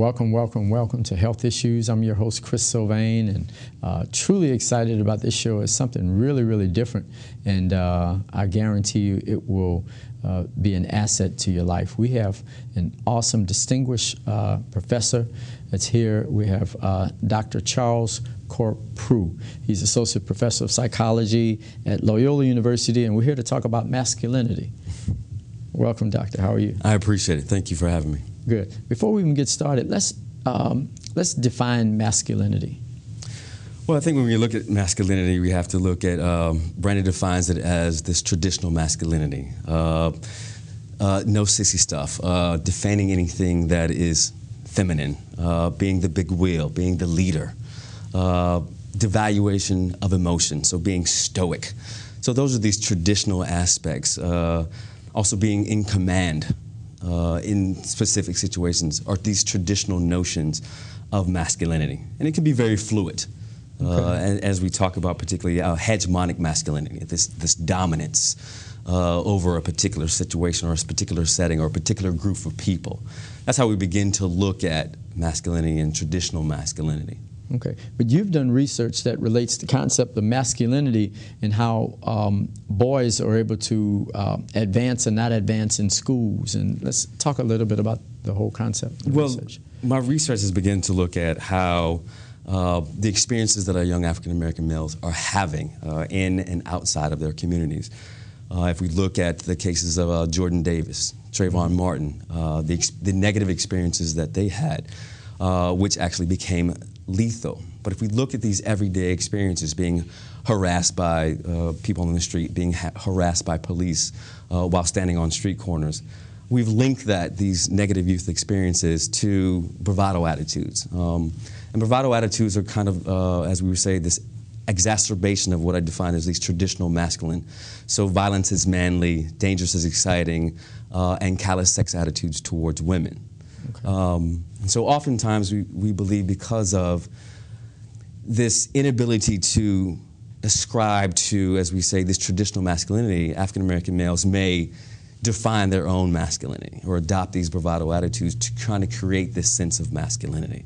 welcome, welcome, welcome to Health Issues. I'm your host, Sylvain, and truly excited about this show. It's something really, really different, and I guarantee you it will be an asset to your life. We have an awesome, distinguished professor that's here. We have Dr. Charles Corprew. He's Associate Professor of Psychology at Loyola University, and we're here to talk about masculinity. Welcome, Doctor. How are you? I appreciate it. Thank you for having me. Good. Before we even get started, let's define masculinity. Well, I think when we look at masculinity, we have to look at, Brandon defines it as this traditional masculinity. No sissy stuff, defending anything that is feminine, being the big wheel, being the leader, devaluation of emotion, so being stoic. So those are these traditional aspects. Also being in command in specific situations are these traditional notions of masculinity. And it can be very fluid. Okay. As we talk about particularly hegemonic masculinity, this dominance over a particular situation or a particular setting or a particular group of people. That's how we begin to look at masculinity and traditional masculinity. Okay, but you've done research that relates to the concept of masculinity and how boys are able to advance and not advance in schools. And let's talk a little bit about the whole concept of research. My research has begun to look at how the experiences that our young African-American males are having in and outside of their communities. If we look at the cases of Jordan Davis, Trayvon Martin, the negative experiences that they had, which actually became lethal. But if we look at these everyday experiences, being harassed by people on the street, being harassed by police while standing on street corners, we've linked these negative youth experiences to bravado attitudes. And bravado attitudes are kind of, as we would say, this exacerbation of what I define as these traditional masculine. So violence is manly, dangerous is exciting, and callous sex attitudes towards women. Okay. And so oftentimes we believe because of this inability to ascribe to, as we say, this traditional masculinity, African-American males may define their own masculinity or adopt these bravado attitudes to kind of create this sense of masculinity.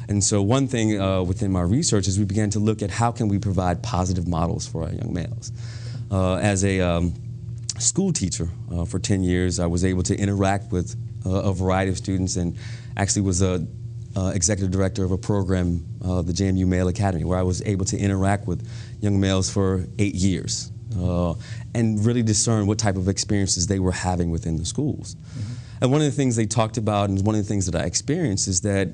And so one thing within my research is we began to look at how can we provide positive models for our young males. As a school teacher for 10 years, I was able to interact with a variety of students and actually was a executive director of a program, the JMU Male Academy, where I was able to interact with young males for 8 years and really discern what type of experiences they were having within the schools. Mm-hmm. And one of the things they talked about, and one of the things that I experienced, is that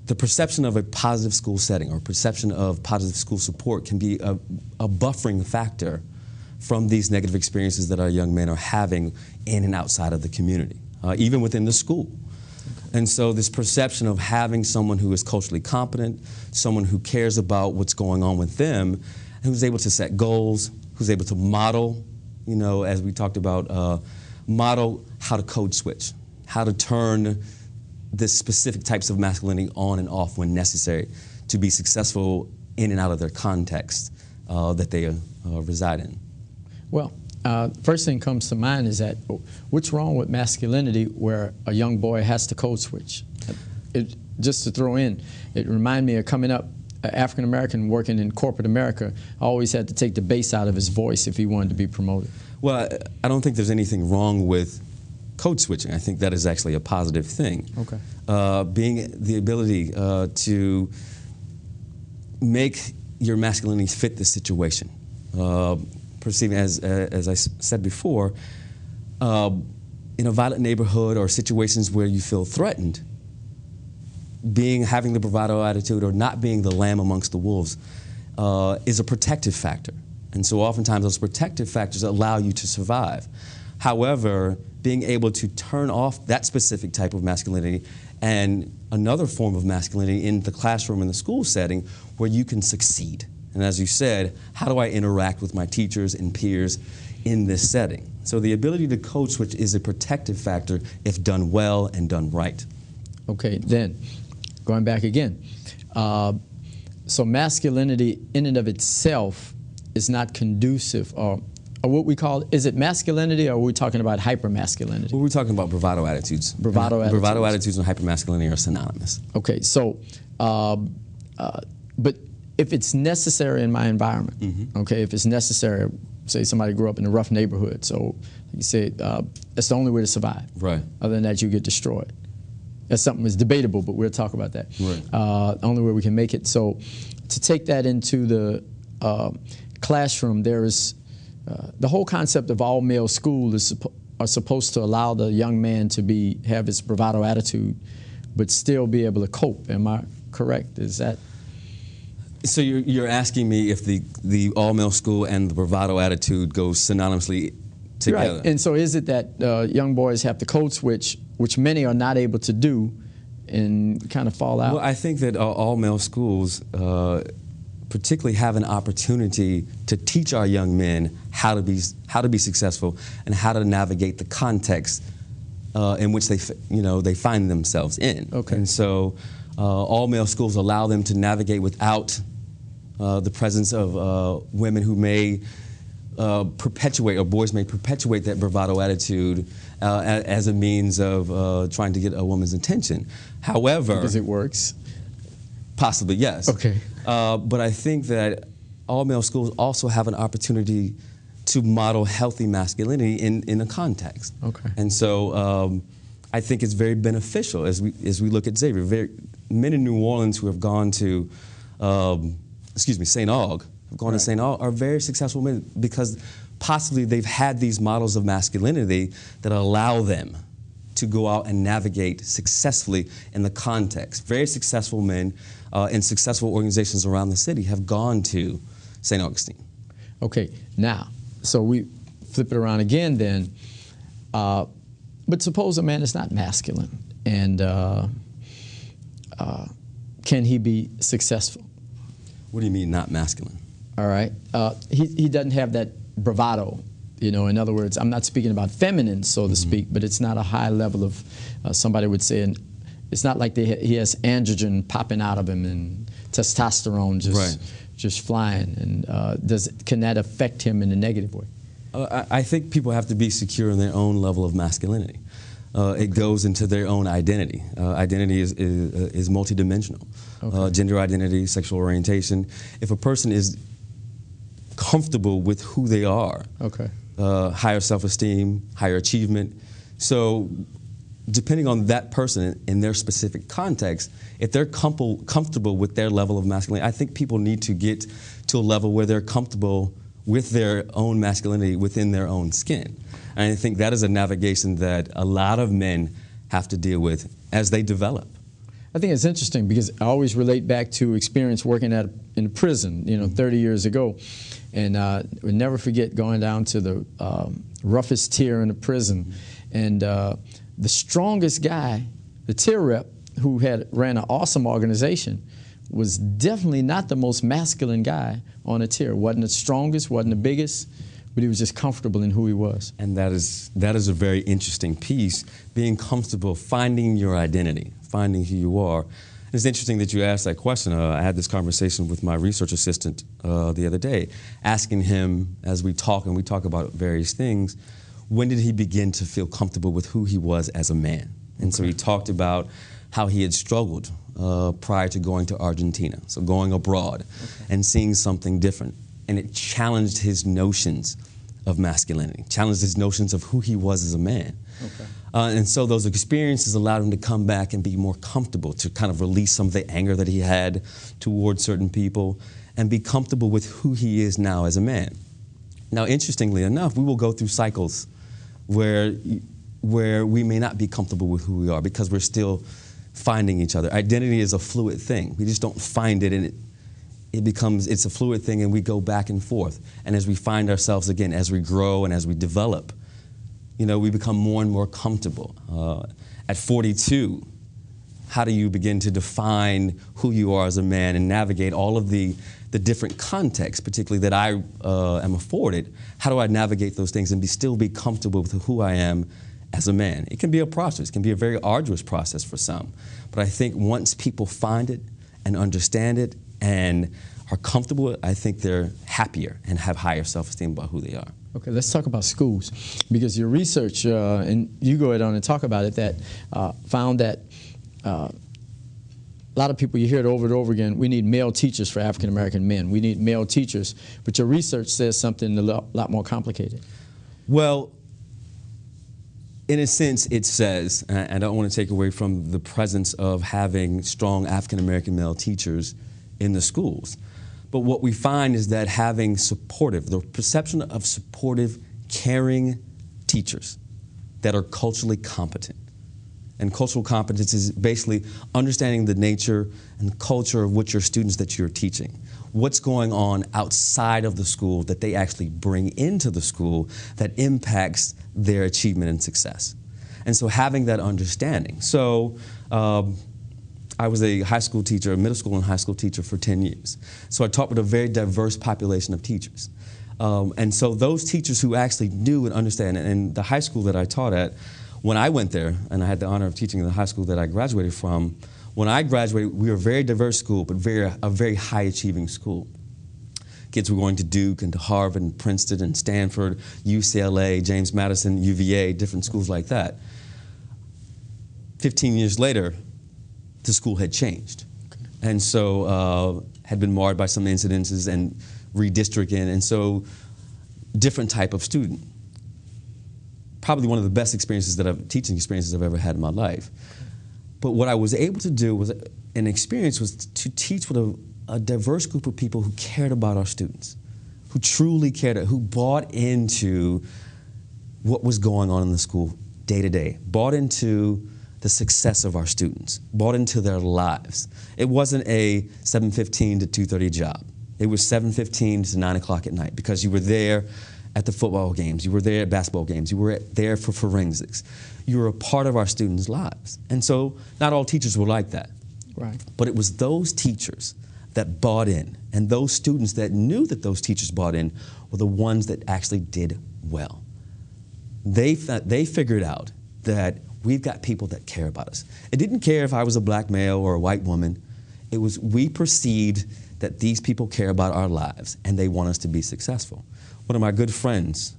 the perception of a positive school setting or perception of positive school support can be a buffering factor from these negative experiences that our young men are having in and outside of the community, even within the school. Okay. And so this perception of having someone who is culturally competent, someone who cares about what's going on with them, and who's able to set goals, who's able to model, you know, as we talked about, model how to code switch, how to turn this specific types of masculinity on and off when necessary to be successful in and out of their context that they reside in. Well, first thing comes to mind is that what's wrong with masculinity where a young boy has to code switch? Just to throw in, it reminded me of coming up, African-American working in corporate America, always had to take the bass out of his voice if he wanted to be promoted. Well, I don't think there's anything wrong with code switching. I think that is actually a positive thing. Okay. Being the ability to make your masculinity fit the situation. Perceiving, as I said before, in a violent neighborhood or situations where you feel threatened, having the bravado attitude or not being the lamb amongst the wolves is a protective factor. And so oftentimes those protective factors allow you to survive. However, being able to turn off that specific type of masculinity and another form of masculinity in the classroom, in the school setting, where you can succeed. And as you said, how do I interact with my teachers and peers in this setting? So the ability to code switch is a protective factor if done well and done right. Okay, then, going back again. So masculinity in and of itself is not conducive or what we call, is it masculinity, or are we talking about hypermasculinity? Well, we're talking about bravado attitudes. Bravado attitudes. Bravado attitudes and hypermasculinity are synonymous. Okay, so, but if it's necessary in my environment, okay, if it's necessary, say somebody grew up in a rough neighborhood, so you say that's the only way to survive. Right. Other than that, you get destroyed. That's something that's debatable, but we'll talk about that. Right. Only way we can make it. So to take that into the classroom, there is the whole concept of all-male school are supposed to allow the young man to have his bravado attitude, but still be able to cope. Am I correct? Is that? So you're asking me if the all-male school and the bravado attitude go synonymously together? Right. And so is it that young boys have the code switch, which many are not able to do, and kind of fall out? Well, I think that all-male schools particularly have an opportunity to teach our young men how to be successful and how to navigate the context in which they find themselves in. Okay. And so all-male schools allow them to navigate without the presence of women who may perpetuate, or boys may perpetuate that bravado attitude as a means of trying to get a woman's attention. However, because it works? Possibly, yes. Okay. But I think that all-male schools also have an opportunity to model healthy masculinity in a context. Okay. And so I think it's very beneficial as we look at Xavier. Men in New Orleans who have gone to, St. Aug, have gone to St. Aug, are very successful men because possibly they've had these models of masculinity that allow them to go out and navigate successfully in the context. Very successful men in successful organizations around the city have gone to St. Augustine. Okay, now, so we flip it around again then, but suppose a man is not masculine, and can he be successful? What do you mean not masculine? All right, he doesn't have that bravado. You know, in other words, I'm not speaking about feminine, so to speak, but it's not a high level of, somebody would say, and it's not like he has androgen popping out of him and testosterone just flying. And can that affect him in a negative way? I think people have to be secure in their own level of masculinity. It goes into their own identity. Identity is multidimensional. Okay. Gender identity, sexual orientation. If a person is comfortable with who they are, okay. Higher self-esteem, higher achievement. So depending on that person in their specific context, if they're comfortable with their level of masculinity, I think people need to get to a level where they're comfortable with their own masculinity within their own skin. And I think that is a navigation that a lot of men have to deal with as they develop. I think it's interesting because I always relate back to experience working in a prison, 30 years ago. And we'll never forget going down to the roughest tier in the prison. And the strongest guy, the tier rep, who ran an awesome organization, was definitely not the most masculine guy on a tier. Wasn't the strongest, wasn't the biggest, but he was just comfortable in who he was. And that is a very interesting piece, being comfortable, finding your identity, finding who you are. And it's interesting that you asked that question. I had this conversation with my research assistant the other day, asking him, as we talk about various things, when did he begin to feel comfortable with who he was as a man? And so he talked about how he had struggled prior to going to Argentina, so going abroad and seeing something different. And it challenged his notions of masculinity, challenged his notions of who he was as a man. Okay. And so those experiences allowed him to come back and be more comfortable, to kind of release some of the anger that he had towards certain people and be comfortable with who he is now as a man. Now, interestingly enough, we will go through cycles where we may not be comfortable with who we are because we're still finding each other. Identity is a fluid thing. We just don't find it, and it's a fluid thing, and we go back and forth. And as we find ourselves again, as we grow and as we develop, we become more and more comfortable. At 42, how do you begin to define who you are as a man and navigate all of the different contexts, particularly that I am afforded? How do I navigate those things and still be comfortable with who I am as a man? It can be a process. It can be a very arduous process for some. But I think once people find it and understand it and are comfortable with it, I think they're happier and have higher self-esteem about who they are. Okay, let's talk about schools, because your research, and you go ahead on and talk about it, that found that a lot of people, you hear it over and over again, we need male teachers for African American men. We need male teachers, but your research says something a lot more complicated. Well, in a sense, it says, and I don't want to take away from the presence of having strong African American male teachers in the schools, but what we find is that having supportive, the perception of supportive, caring teachers that are culturally competent. And cultural competence is basically understanding the nature and culture of what your students that you're teaching. What's going on outside of the school that they actually bring into the school that impacts their achievement and success. And so having that understanding. So I was a high school teacher, a middle school and high school teacher for 10 years. So I taught with a very diverse population of teachers. And so those teachers who actually knew and understand, and the high school that I taught at, when I went there, and I had the honor of teaching in the high school that I graduated from, when I graduated, we were a very diverse school, but a very high-achieving school. Kids were going to Duke and to Harvard and Princeton and Stanford, UCLA, James Madison, UVA, different schools like that. 15 years later, the school had changed. Okay. And so had been marred by some incidences and redistricting, and so different type of student. Probably one of the best experiences teaching experiences I've ever had in my life. But what I was able to do was, an experience was to teach with a diverse group of people who cared about our students, who truly cared, who bought into what was going on in the school day to day, bought into the success of our students, bought into their lives. It wasn't a 7:15 to 2:30 job. It was 7:15 to 9 o'clock at night, because you were there at the football games, you were there at basketball games, you were there for forensics. You were a part of our students' lives. And so not all teachers were like that. Right. But it was those teachers that bought in, and those students that knew that those teachers bought in were the ones that actually did well. They figured out that we've got people that care about us. It didn't care if I was a black male or a white woman. It was, we perceived that these people care about our lives and they want us to be successful. One of my good friends,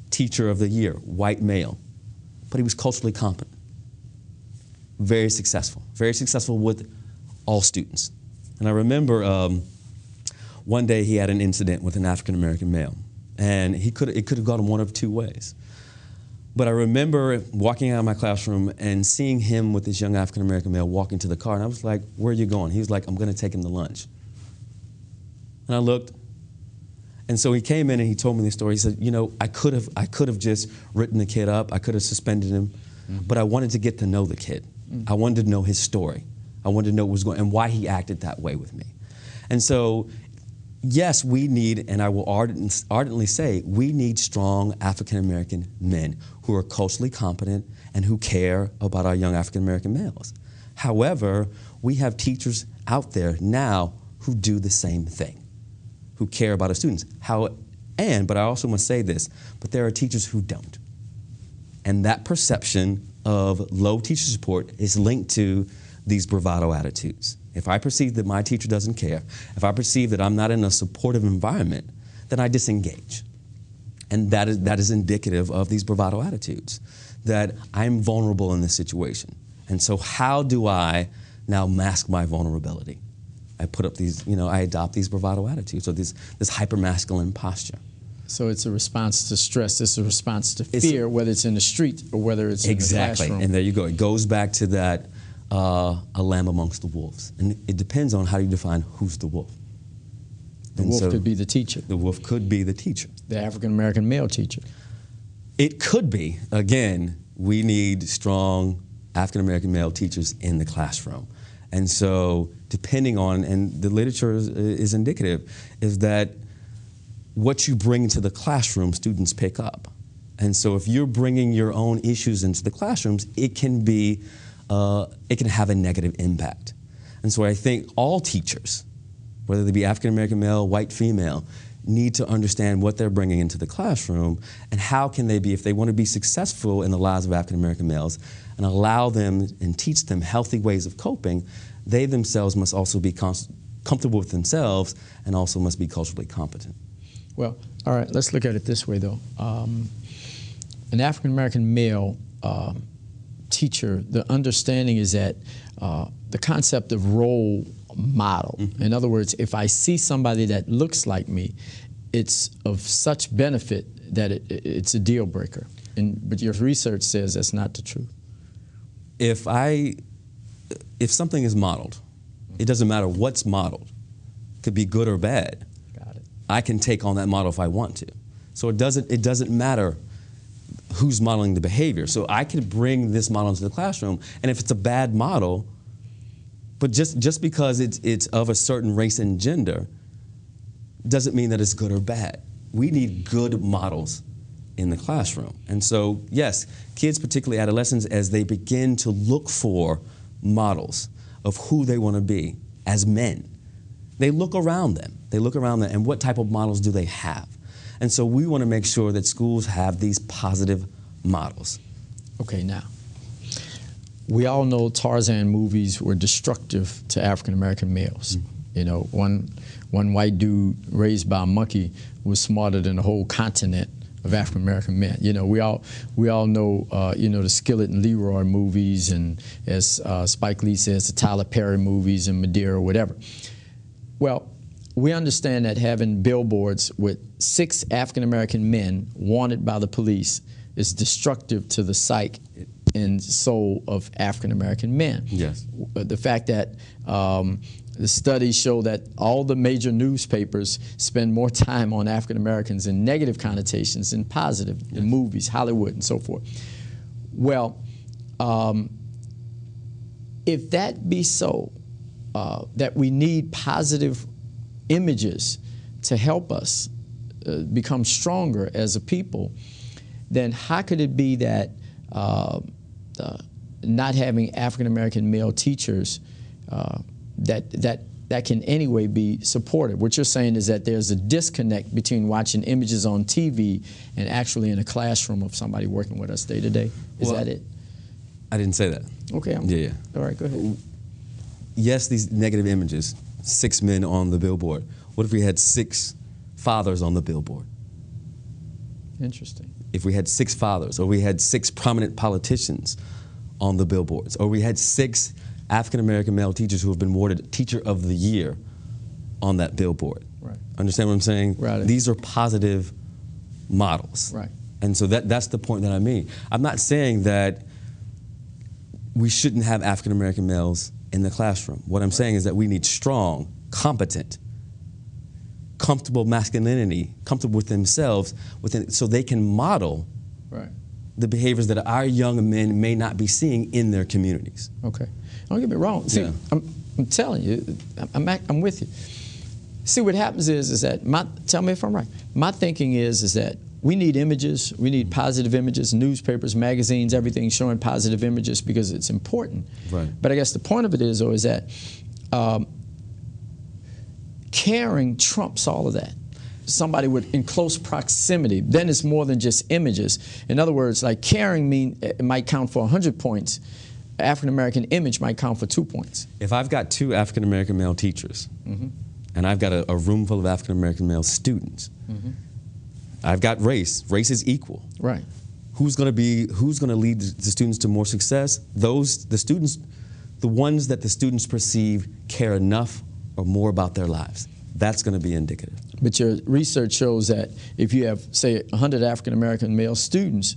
teacher of the year, white male, but he was culturally competent. Very successful with all students. And I remember one day he had an incident with an African-American male, and it could have gone one of two ways. But I remember walking out of my classroom and seeing him with this young African-American male walking to the car, and I was like, "Where are you going?" He was like, "I'm going to take him to lunch." And I looked, and so he came in and he told me the story. He said, "You know, I could have just written the kid up. I could have suspended him, but I wanted to get to know the kid. I wanted to know his story. I wanted to know what was going on and why he acted that way with me." And so, yes, we need, and I will ardently say, we need strong African-American men who are culturally competent and who care about our young African-American males. However, we have teachers out there now who do the same thing, who care about our students. But I also must say this, but there are teachers who don't. And that perception of low teacher support is linked to these bravado attitudes. If I perceive that my teacher doesn't care, if I perceive that I'm not in a supportive environment, then I disengage. And that is indicative of these bravado attitudes, that I'm vulnerable in this situation. And so how do I now mask my vulnerability? I put up these, I adopt these bravado attitudes, or this hypermasculine posture. So it's a response to stress, it's a response to fear, whether it's in the street or whether it's in the classroom. Exactly, and there you go. It goes back to that, a lamb amongst the wolves. And it depends on how you define who's the wolf. The wolf could be the teacher. The wolf could be the teacher. The African-American male teacher. It could be. Again, we need strong African-American male teachers in the classroom. And so depending on, and the literature is indicative, is that what you bring into the classroom, students pick up. And so if you're bringing your own issues into the classrooms, it can have a negative impact. And so I think all teachers, whether they be African-American male, white, female, need to understand what they're bringing into the classroom and how can they be, if they want to be successful in the lives of African-American males, and allow them and teach them healthy ways of coping, they themselves must also be comfortable with themselves and also must be culturally competent. Well, all right, let's look at it this way, though. An African-American male teacher, the understanding is that the concept of role model. In other words, if I see somebody that looks like me, it's of such benefit that it's a deal breaker. But your research says that's not the truth. If something is modeled, it doesn't matter what's modeled. It could be good or bad. Got it. I can take on that model if I want to. So it doesn't matter who's modeling the behavior. So I could bring this model into the classroom, and if it's a bad model, but just because it's of a certain race and gender, doesn't mean that it's good or bad. We need good models in the classroom. And so, yes, kids, particularly adolescents, as they begin to look for models of who they want to be as men, they look around them. They look around them, and what type of models do they have? And so we want to make sure that schools have these positive models. Okay, now, we all know Tarzan movies were destructive to African-American males. You know, one white dude raised by a monkey was smarter than the whole continent of African-American men. You know, we all know, you know, the Skillet and Leroy movies, and as Spike Lee says, the Tyler Perry movies and Madeira, whatever. Well, we understand that having billboards with 6 African-American men wanted by the police is destructive to the psyche and soul of African-American men. Yes. The fact that the studies show that all the major newspapers spend more time on African-Americans in negative connotations than positive, yes, in movies, Hollywood, and so forth. Well, if that be so, that we need positive images to help us become stronger as a people, then how could it be that not having African-American male teachers that can anyway be supported? What you're saying is that there's a disconnect between watching images on TV and actually in a classroom of somebody working with us day to day. Is that it? I didn't say that. Okay. Yeah. All right, go ahead. Yes, these negative images, 6 men on the billboard. What if we had 6 fathers on the billboard? Interesting. If we had 6 fathers, or we had 6 prominent politicians on the billboards, or we had 6 African-American male teachers who have been awarded Teacher of the Year on that billboard. Right. Understand what I'm saying? Right. These are positive models. Right. And so that's the point that I mean. I'm not saying that we shouldn't have African-American males in the classroom. What I'm saying is that we need strong, competent, comfortable masculinity, comfortable with themselves, so they can model, right, the behaviors that our young men may not be seeing in their communities. Okay. Don't get me wrong. See, yeah. I'm telling you, I'm with you. See, what happens is that, tell me if I'm right, my thinking is that we need images, we need positive images, newspapers, magazines, everything showing positive images because it's important. Right. But I guess the point of it is, though, is that caring trumps all of that. Somebody in close proximity, then it's more than just images. In other words, like caring it might count for 100 points. African-American image might count for 2 points. If I've got 2 African-American male teachers, and I've got a room full of African-American male students, I've got race. Race is equal. Right. Who's going to lead the students to more success? The ones that the students perceive care enough or more about their lives. That's going to be indicative. But your research shows that if you have, say, 100 African-American male students,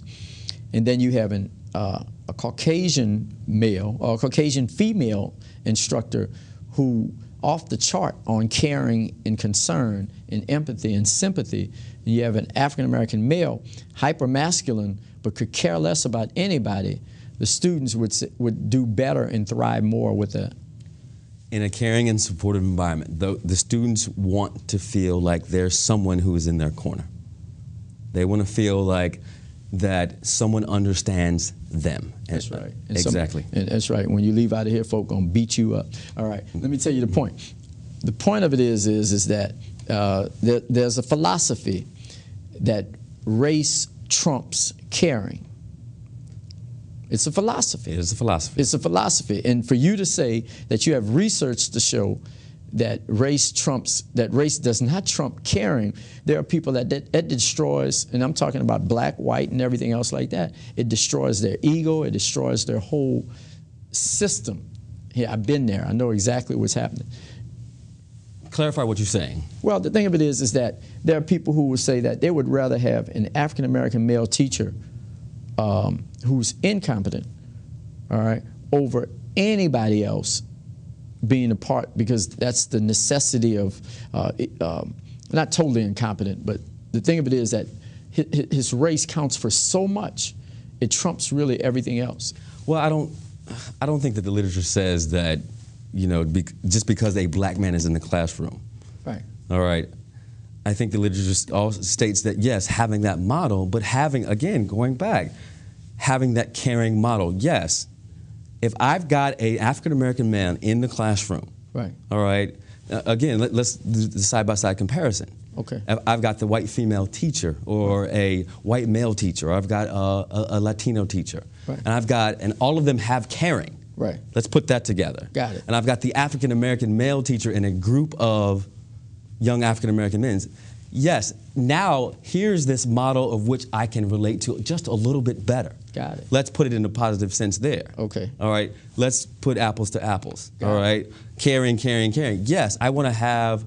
and then you have a Caucasian male or a Caucasian female instructor who off the chart on caring and concern and empathy and sympathy, and you have an African-American male, hypermasculine, but could care less about anybody, the students would do better and thrive more with that. In a caring and supportive environment, the students want to feel like there's someone who is in their corner. They want to feel like that someone understands them. That's right. And exactly. And that's right. When you leave out of here, folk gonna beat you up. All right. Let me tell you the point. The point of it is that there's a philosophy that race trumps caring. It's a philosophy. It is a philosophy. It's a philosophy. And for you to say that you have research to show that race does not trump caring. There are people that destroys, and I'm talking about black, white, and everything else like that. It destroys their ego. It destroys their whole system. Yeah, I've been there. I know exactly what's happening. Clarify what you're saying. Well, the thing of it is that there are people who would say that they would rather have an African-American male teacher who's incompetent, all right, over anybody else being a part, because that's the necessity of, not totally incompetent, but the thing of it is that his race counts for so much, it trumps really everything else. Well, I don't think that the literature says that, you know, just because a black man is in the classroom. Right. All right. I think the literature also states that, yes, having that model, but having, again, going back, having that caring model. Yes, if I've got an African-American man in the classroom, right. All right, again, let's do the side-by-side comparison. Okay. I've got the white female teacher or a white male teacher, or I've got a Latino teacher, right. and all of them have caring. Right. Let's put that together. Got it. And I've got the African-American male teacher in a group of young African-American men. Yes, now here's this model of which I can relate to just a little bit better. Got it. Let's put it in a positive sense there. Okay. All right, let's put apples to apples. Got all it. right, caring, caring, caring. Yes, I want to have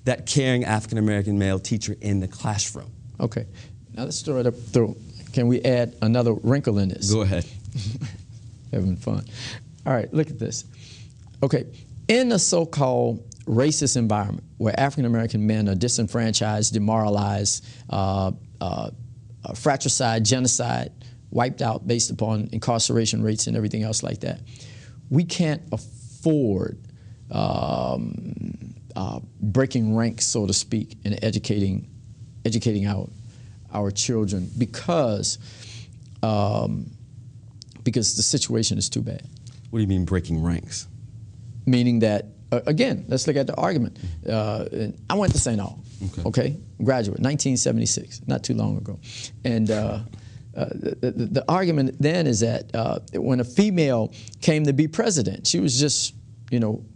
that caring African-American male teacher in the classroom. Okay, now let's throw it up through. Can we add another wrinkle in this? Go ahead. Having fun. All right, look at this. Okay, in a so-called racist environment where African-American men are disenfranchised, demoralized, fratricide, genocide, wiped out based upon incarceration rates and everything else like that, we can't afford breaking ranks, so to speak, and educating our children because the situation is too bad. What do you mean breaking ranks? Meaning that, again, let's look at the argument. I went to St. Aug, okay? Graduate, 1976, not too long ago. And the argument then is that when a female came to be president, she was just,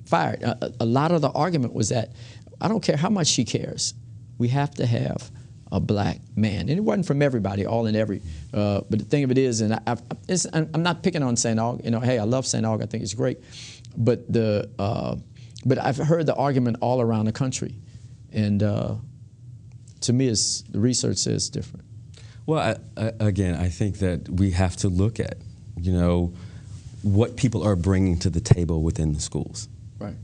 fired. A lot of the argument was that I don't care how much she cares, we have to have a black man. And it wasn't from everybody, all in every. But the thing of it is, and I'm not picking on St. Aug. Hey, I love St. Aug. I think it's great. But but I've heard the argument all around the country, and to me, the research says different. Well, again, I think that we have to look at, what people are bringing to the table within the schools. Right.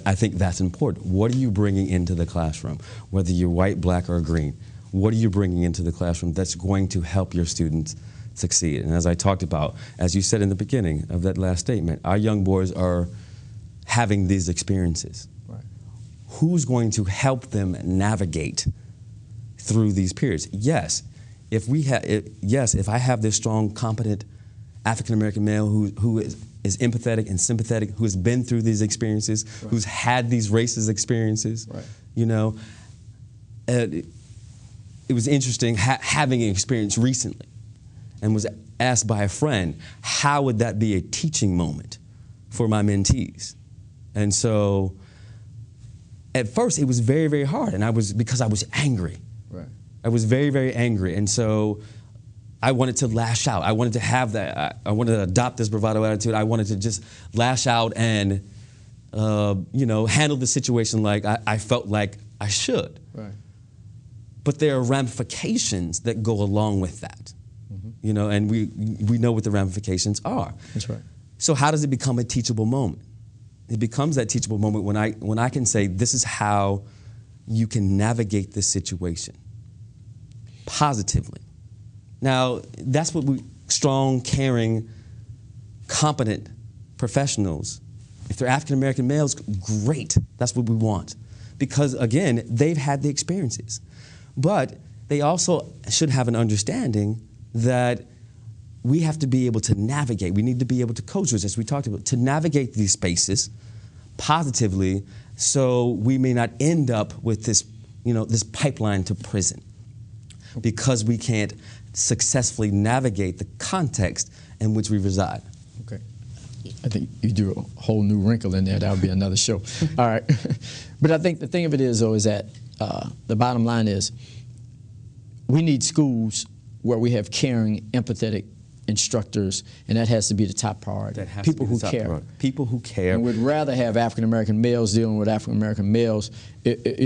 I think that's important. What are you bringing into the classroom, whether you're white, black, or green? What are you bringing into the classroom that's going to help your students succeed? And as I talked about, as you said in the beginning of that last statement, our young boys are having these experiences. Right. Who's going to help them navigate through these periods? Yes, if I have this strong, competent African-American male who is empathetic and sympathetic, who has been through these experiences, right. Who's had these racist experiences, right. It was interesting having an experience recently, and was asked by a friend, how would that be a teaching moment for my mentees? And so at first it was very, very hard, and because I was angry. Right. I was very, very angry, and so I wanted to lash out. I wanted to have that. I wanted to adopt this bravado attitude. I wanted to just lash out and, handle the situation like I felt like I should. Right. But there are ramifications that go along with that, and we know what the ramifications are. That's right. So how does it become a teachable moment? It becomes that teachable moment when I can say, this is how you can navigate this situation positively. Now, that's what strong, caring, competent professionals, if they're African-American males, great. That's what we want. Because, again, they've had the experiences. But they also should have an understanding that we have to be able to navigate. We need to be able to coach, as we talked about, to navigate these spaces positively so we may not end up with this, this pipeline to prison because we can't successfully navigate the context in which we reside. Okay. I think you do a whole new wrinkle in there. That would be another show. All right. But I think the thing of it is, though, is that the bottom line is we need schools where we have caring, empathetic instructors, and that has to be the top priority. People who care. People who care. And we'd rather have African-American males dealing with African-American males,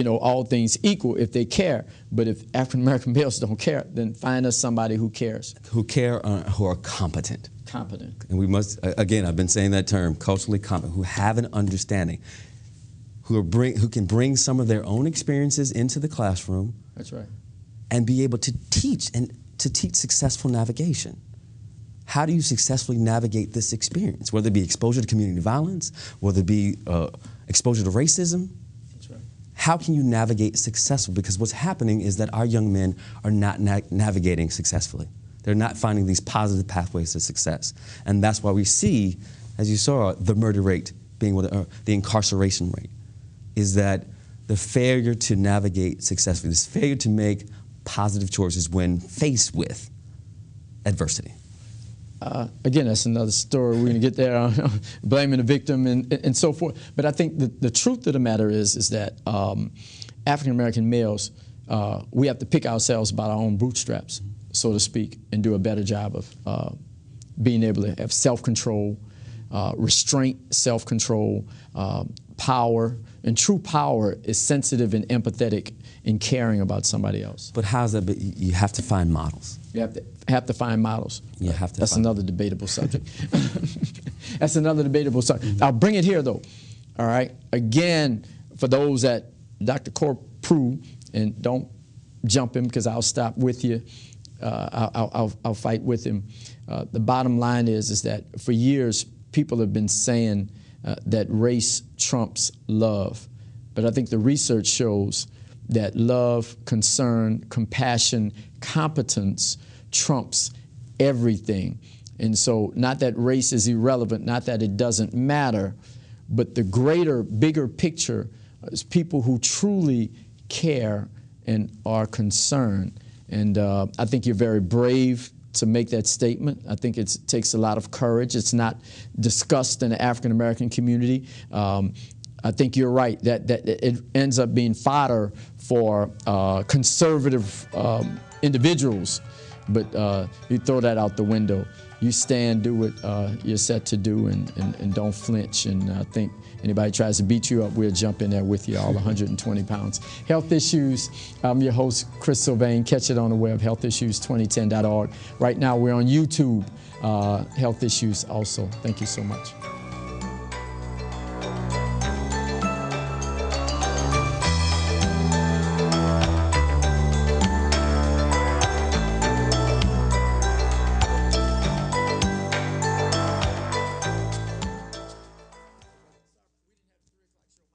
all things equal if they care. But if African-American males don't care, then find us somebody who cares. Who care, who are competent. Competent. And we must, again, I've been saying that term, culturally competent, who have an understanding, who can bring some of their own experiences into the classroom. That's right. And be able to teach, and to teach successful navigation. How do you successfully navigate this experience? Whether it be exposure to community violence, whether it be exposure to racism. That's right. How can you navigate successfully? Because what's happening is that our young men are not navigating successfully. They're not finding these positive pathways to success. And that's why we see, as you saw, the murder rate being the incarceration rate, is that the failure to navigate successfully, this failure to make positive choices when faced with adversity. Again, that's another story. We're going to get there, blaming the victim and so forth. But I think the truth of the matter is that African-American males, we have to pick ourselves by our own bootstraps, so to speak, and do a better job of being able to have self-control, restraint, self-control, power. And true power is sensitive and empathetic in caring about somebody else. But how's that? You have to find models. You have to find models. You have to. That's another debatable subject. That's another debatable subject. I'll bring it here, though. All right. Again, for those that Dr. Corprew, and don't jump him because I'll stop with you. I'll fight with him. The bottom line is that for years people have been saying that race trumps love, but I think the research shows that love, concern, compassion, competence trumps everything. And so not that race is irrelevant, not that it doesn't matter, but the greater, bigger picture is people who truly care and are concerned. And I think you're very brave to make that statement. I think it takes a lot of courage. It's not discussed in the African-American community. I think you're right that it ends up being fodder for conservative individuals, but you throw that out the window. You stand, do what you're set to do, and don't flinch. And I think anybody tries to beat you up, we'll jump in there with you, all 120 pounds. Health Issues, I'm your host, Chris Sylvain. Catch it on the web, healthissues2010.org. Right now, we're on YouTube, Health Issues also. Thank you so much.